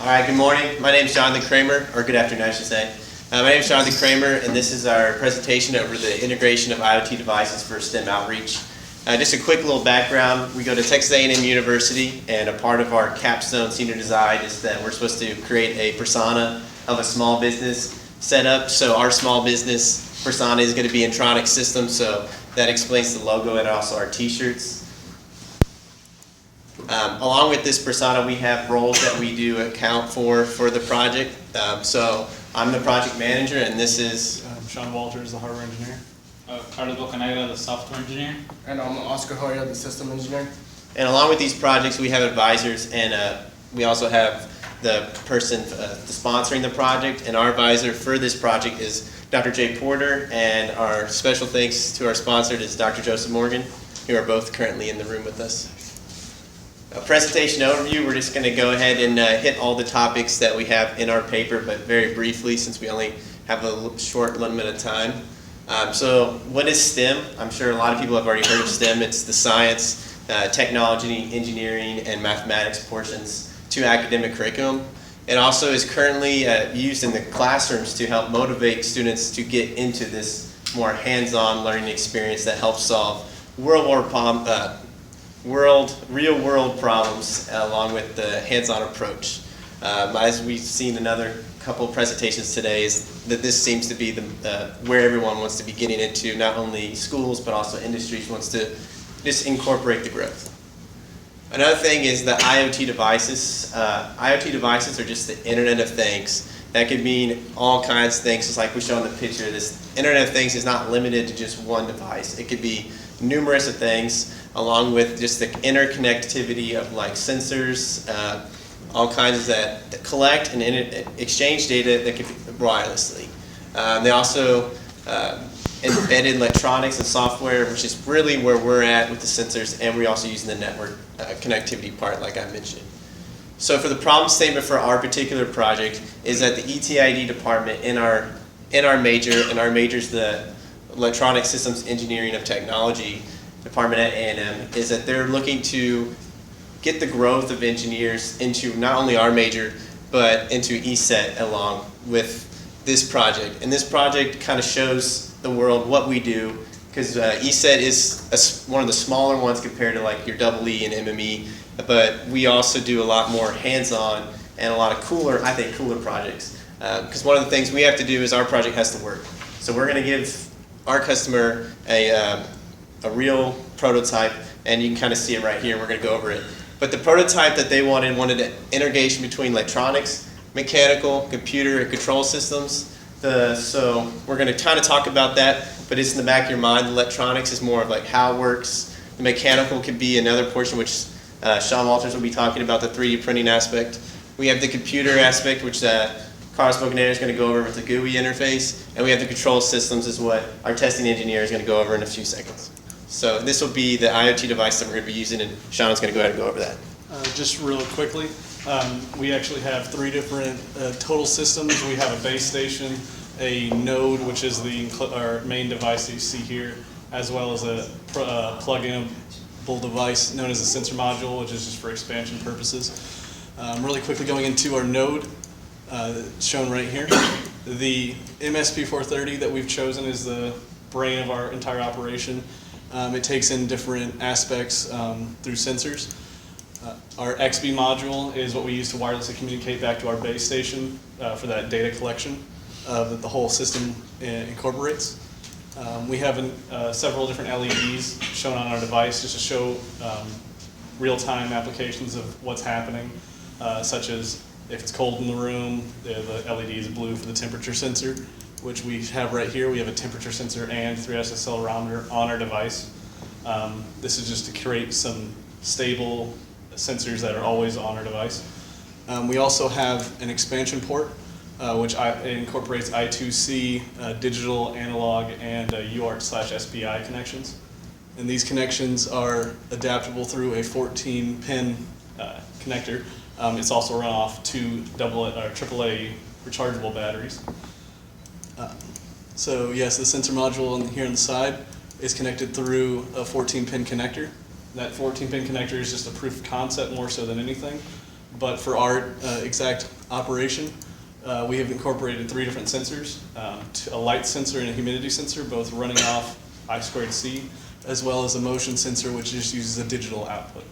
All right, good morning. My name is Jonathan Kramer, or good afternoon, I should say. My name is Jonathan Kramer, and this is our presentation over the integration of IoT devices for STEM outreach. Just a quick little background. We go to Texas A&M University, and a part of our Capstone senior design is that we're supposed to create a persona of a small business setup. So our small business persona is going to be EnTronics Systems, so that explains the logo and also our t-shirts. Along with this persona, we have roles that we do account for the project. So I'm the project manager, and this is Sean Walters, the hardware engineer. Carlos Bocanegra, the software engineer. And I'm Oscar Hoya, the system engineer. And along with these projects, we have advisors, and we also have the person sponsoring the project. And our advisor for this project is Dr. Jay Porter, and our special thanks to our sponsor is Dr. Joseph Morgan, who are both currently in the room with us. A presentation overview, we're just going to go ahead and hit all the topics that we have in our paper, but very briefly since we only have a short limit of time. So what is STEM? I'm sure a lot of people have already heard of STEM. It's the science, technology, engineering, and mathematics portions to academic curriculum. It also is currently used in the classrooms to help motivate students to get into this more hands-on learning experience that helps solve real-world problems along with the hands-on approach. As we've seen another couple of presentations today, is that this seems to be where everyone wants to be getting into, not only schools but also industries wants to just incorporate the growth. Another thing is the IoT devices. IoT devices are just the Internet of Things. That could mean all kinds of things, just like we show in the picture. This Internet of Things is not limited to just one device. It could be numerous of things, along with just the interconnectivity of like sensors, all kinds that collect and exchange data that can be wirelessly. They also embedded electronics and software, which is really where we're at with the sensors, and we're also using the network connectivity part like I mentioned. So for the problem statement for our particular project is that the ETID department in our major, and our major is the Electronic Systems Engineering of Technology department at A&M, is that they're looking to get the growth of engineers into not only our major, but into ESET along with this project. And this project kind of shows the world what we do, because ESET is one of the smaller ones compared to like your EE and MME, but we also do a lot more hands-on and a lot of cooler projects. Because one of the things we have to do is our project has to work. So we're going to give our customer a real prototype, and you can kind of see it right here. We're going to go over it. But the prototype that they wanted an integration between electronics, mechanical, computer, and control systems. So we're going to kind of talk about that, but it's in the back of your mind. The electronics is more of like how it works. The mechanical could be another portion, which Sean Walters will be talking about, the 3D printing aspect. We have the computer aspect, which Carlos Bocanegra is going to go over with the GUI interface, and we have the control systems is what our testing engineer is going to go over in a few seconds. So this will be the IoT device that we're going to be using, and Sean's going to go ahead and go over that. Just real quickly, we actually have 3 different total systems. We have a base station, a node, which is our main device that you see here, as well as a plug-in-able device known as a sensor module, which is just for expansion purposes. Really quickly going into our node, shown right here. The MSP430 that we've chosen is the brain of our entire operation. It takes in different aspects through sensors. Our XB module is what we use to wirelessly communicate back to our base station for that data collection that the whole system incorporates. We have several different LEDs shown on our device just to show real-time applications of what's happening, such as if it's cold in the room, the LED is blue for the temperature sensor, which we have right here. We have a temperature sensor and 3S accelerometer on our device. This is just to create some stable sensors that are always on our device. We also have an expansion port, which incorporates I2C, digital, analog, and UART/SPI connections. And these connections are adaptable through a 14-pin connector. It's also run off 2 AAA rechargeable batteries. So yes, the sensor module here on the side is connected through a 14-pin connector. That 14-pin connector is just a proof of concept more so than anything. but for our exact operation, we have incorporated 3 different sensors, a light sensor and a humidity sensor, both running off I²C, as well as a motion sensor, which just uses a digital output.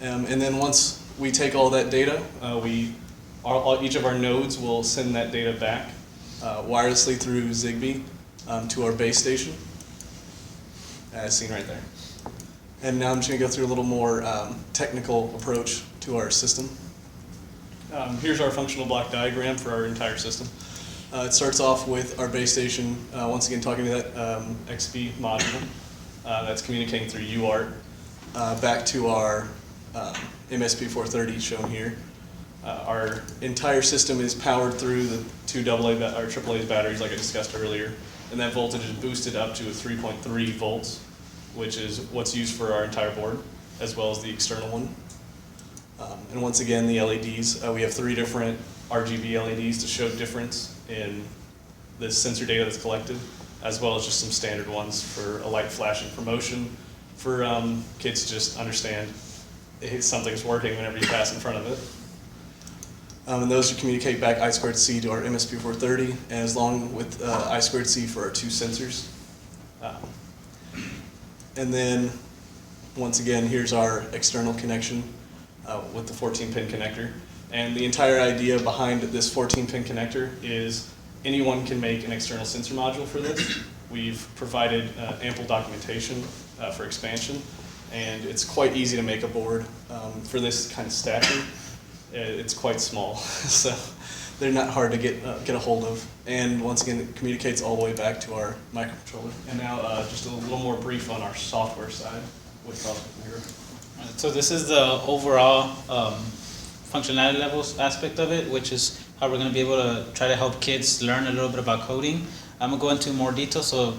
And then once we take all that data, each of our nodes will send that data back wirelessly through Zigbee to our base station, as seen right there. And now I'm just going to go through a little more technical approach to our system. Here's our functional block diagram for our entire system. It starts off with our base station, once again talking to that XB module that's communicating through UART back to our MSP430 shown here. Our entire system is powered through the 2 AAA batteries like I discussed earlier, and that voltage is boosted up to 3.3 volts, which is what's used for our entire board, as well as the external one. And once again, the LEDs, we have 3 different RGB LEDs to show difference in the sensor data that's collected, as well as just some standard ones for a light flashing for motion, for kids to just understand something's working whenever you pass in front of it. And those communicate back I²C to our MSP430, and as long with I²C for our 2 sensors. And then, once again, here's our external connection with the 14-pin connector. And the entire idea behind this 14-pin connector is anyone can make an external sensor module for this. We've provided ample documentation for expansion, and it's quite easy to make a board for this kind of stature. It's quite small, so they're not hard to get a hold of. And once again, it communicates all the way back to our microcontroller. And now just a little more brief on our software side with Computer. So this is the overall functionality levels aspect of it, which is how we're going to be able to try to help kids learn a little bit about coding. I'm going to go into more detail, so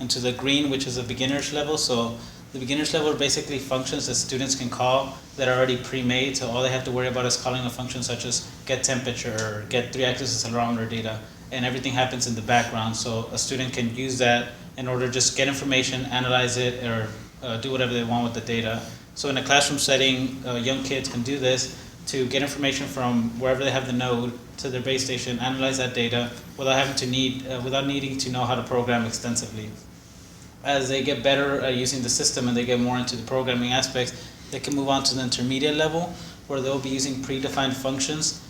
into the green, which is a beginner's level. So the beginner's level are basically functions that students can call that are already pre-made, so all they have to worry about is calling a function such as get temperature or get 3-axis accelerometer data, and everything happens in the background, so a student can use that in order to just get information, analyze it, or do whatever they want with the data. So in a classroom setting, young kids can do this to get information from wherever they have the node to their base station, analyze that data without without needing to know how to program extensively. As they get better using the system and they get more into the programming aspects, they can move on to the intermediate level where they'll be using predefined functions.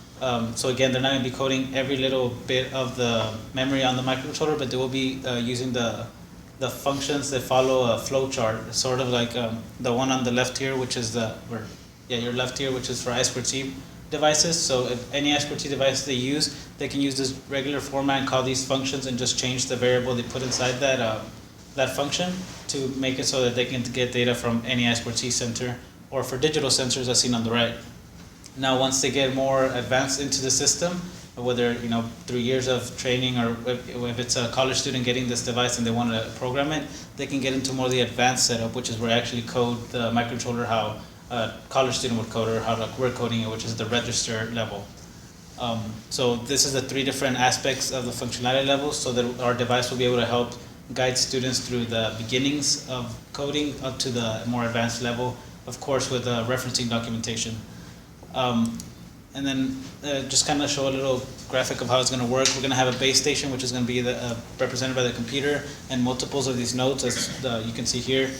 So again, they're not going to be coding every little bit of the memory on the microcontroller, but they will be using the functions that follow a flow chart, sort of like the one on the left here, which is your left here, which is for I²C devices. So if any I²C device they use, they can use this regular format and call these functions and just change the variable they put inside that function to make it so that they can get data from any I²C center, or for digital sensors as seen on the right. Now once they get more advanced into the system, whether through years of training or if it's a college student getting this device and they want to program it, they can get into more of the advanced setup, which is where I actually code the microcontroller how a college student would code, or how we're coding it, which is the register level. So this is the 3 different aspects of the functionality levels, so that our device will be able to help guide students through the beginnings of coding up to the more advanced level, of course with referencing documentation. And then just kind of show a little graphic of how it's going to work. We're going to have a base station, which is going to be represented by the computer, and multiples of these nodes, as you can see here.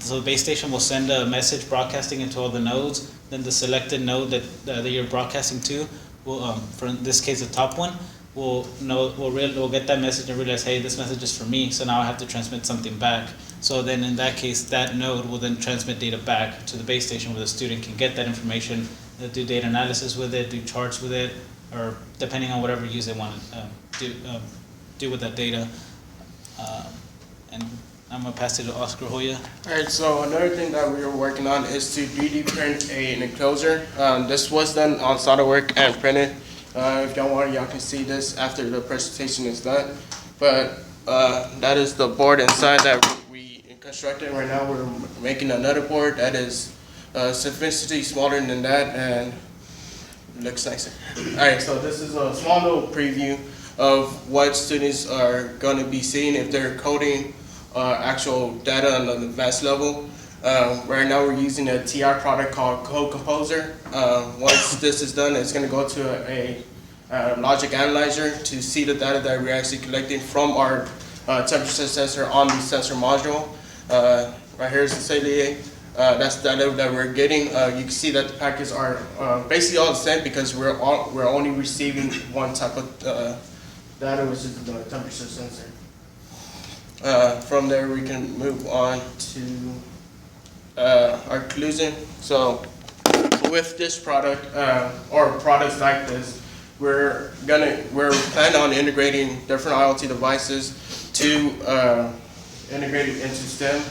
So the base station will send a message broadcasting into all the nodes. Then the selected node that you're broadcasting to will, for in this case, the top one, will get that message and realize, hey, this message is for me, so now I have to transmit something back. So then in that case, that node will then transmit data back to the base station, where the student can get that information, do data analysis with it, do charts with it, or depending on whatever use they want to do with that data. And I'm going to pass it to Oscar Hoya. All right, so another thing that we were working on is to 3D print an enclosure. This was done on SolidWorks and printed. If y'all want, y'all can see this after the presentation is done. But that is the board inside that we constructed. Right now we're making another board that is sufficiently smaller than that and looks nicer. All right, so this is a small little preview of what students are going to be seeing if they're coding actual data on the advanced level. Right now we're using a TI product called Code Composer. Once this is done, it's going to go to a logic analyzer to see the data that we're actually collecting from our temperature sensor on the sensor module. Right here is the cellular. That's the data that we're getting. You can see that the packets are basically all the same because we're only receiving one type of data, which is the temperature sensor. From there, we can move on to our conclusion. So, with this product or products like this, we're planning on integrating different IoT devices to integrate it into STEM.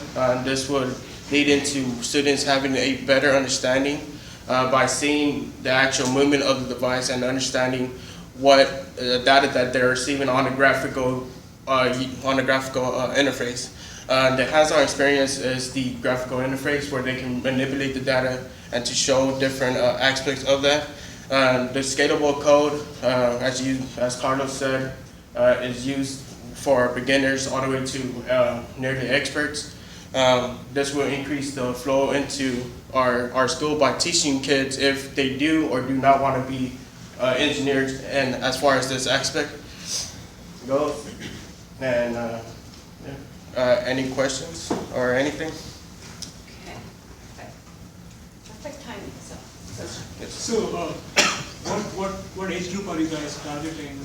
This would lead into students having a better understanding by seeing the actual movement of the device and understanding what data that they're receiving on the graphical interface. The hands-on experience is the graphical interface where they can manipulate the data and to show different aspects of that. The scalable code, as Carlos said, is used for beginners all the way to nearly experts. This will increase the flow into our school by teaching kids if they do or do not want to be engineers, and as far as this aspect goes. And any questions or anything? Okay. Perfect timing, so. So, what age group are you guys targeting?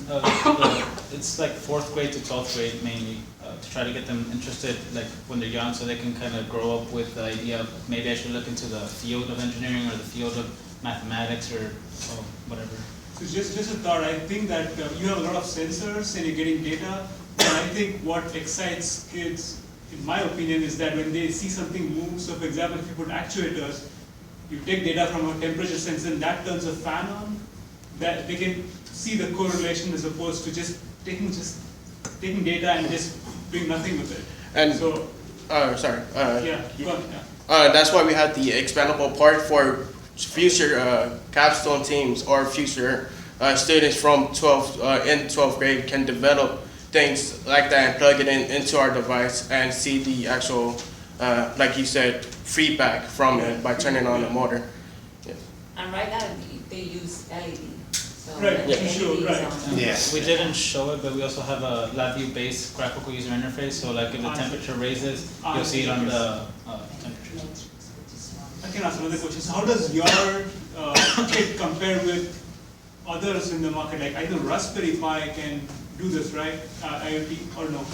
It's like 4th grade to 12th grade mainly, to try to get them interested like when they're young so they can kind of grow up with the idea of maybe I should look into the field of engineering or the field of mathematics or whatever. So just a thought, I think that you have a lot of sensors and you're getting data, and I think what excites kids, in my opinion, is that when they see something move, so for example, if you put actuators, you take data from a temperature sensor and that turns a fan on, that they can see the correlation as opposed to just taking data and just doing nothing with it. And so, sorry. yeah, go on, yeah. That's why we have the expandable part for future capstone teams or future students from 12th grade can develop things like that and plug it into our device and see the actual, like you said, feedback from it by turning on the motor. Yeah. And right now, they use LED. So Right, the yeah. LED Sure, is right. on. Yeah. We didn't show it, but we also have a LabVIEW based graphical user interface. So like if the temperature raises, you'll see it on the temperature. I can ask another question. So how does your kit compare with others in the market? Like I know Raspberry Pi can do this, right? IoT or no?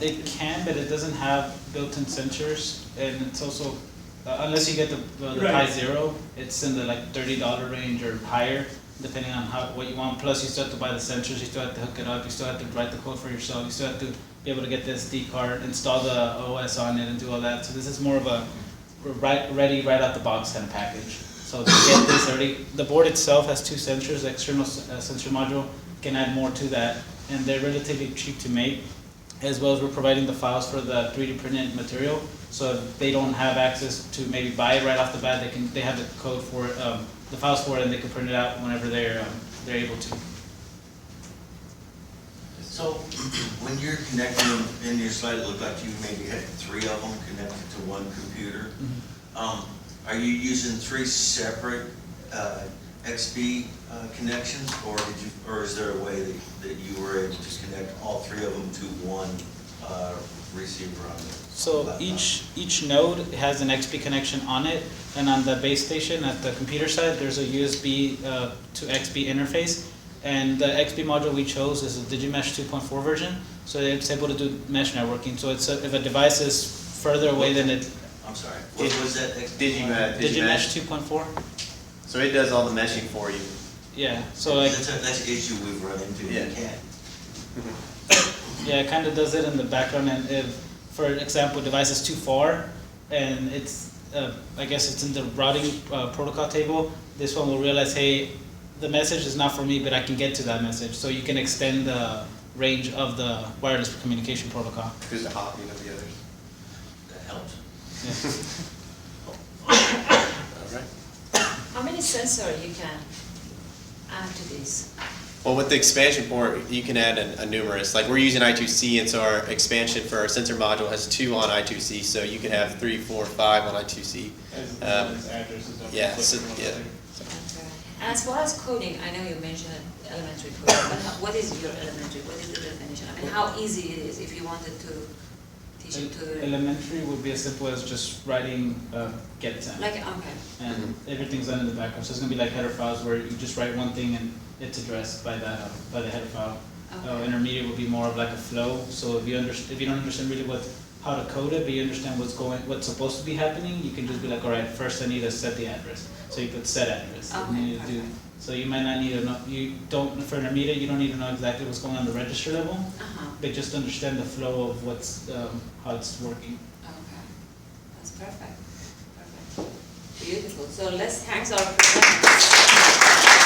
It can, but it doesn't have built-in sensors, and it's also unless you get the Right. Pi Zero, it's in the like $30 range or higher, depending on what you want. Plus, you still have to buy the sensors, you still have to hook it up, you still have to write the code for yourself, you still have to be able to get the SD card, install the OS on it, and do all that. So this is more of a ready right out the box kind of package. So to get this already, the board itself has 2 sensors, the external sensor module can add more to that, and they're relatively cheap to make, as well as we're providing the files for the 3D printed material. So if they don't have access to maybe buy it right off the bat, they have the code for it, the files for it, and they can print it out whenever they're able to. So, when you're connecting them, in your slide, it looked like you maybe had 3 of them connected to one computer. Are you using 3 separate XP connections, or is there a way that you were able to just connect all 3 of them to one receiver on it? So each node has an XP connection on it, and on the base station at the computer side, there's a USB to XP interface. And the XP module we chose is a Digimesh 2.4 version, so it's able to do mesh networking. So it's if a device is further away than it. I'm sorry. What was that? Digimesh 2.4. So it does all the meshing for you. Yeah. So like. That's an issue we've run into. Yeah. You can't. Yeah, it kind of does it in the background, and if, for example, device is too far, and it's, I guess it's in the routing protocol table, this one will realize, hey, the message is not for me, but I can get to that message. So you can extend the range of the wireless communication protocol. Through the hopping of the others. That helps. Yeah. All right. How many sensors you can add to this? Well, with the expansion port, you can add a numerous. Like we're using I2C, and so our expansion for our sensor module has 2 on I2C, so you can have 3, 4, 5 on I2C. As addresses of Yeah, the so, click yeah. one. Okay. And as far as coding, I know you mentioned elementary coding, but what is your elementary? What is the definition? I mean, how easy it is if you wanted to teach it to, Elementary would be as simple as just writing get temp. like, okay, And everything's done in the background. So it's gonna be like header files where you just write one thing and it's addressed by the header file. Okay. Intermediate would be more of like a flow. So if you don't understand really how to code it, but you understand what's supposed to be happening, you can just be like, all right, first I need to set the address. So you put set address. And then you Okay, do. perfect. So you might not need to know. For intermediate, you don't need to know exactly what's going on the register level, uh-huh, but just understand the flow of how it's working. okay. That's perfect, perfect. Beautiful. So let's thank our presenters.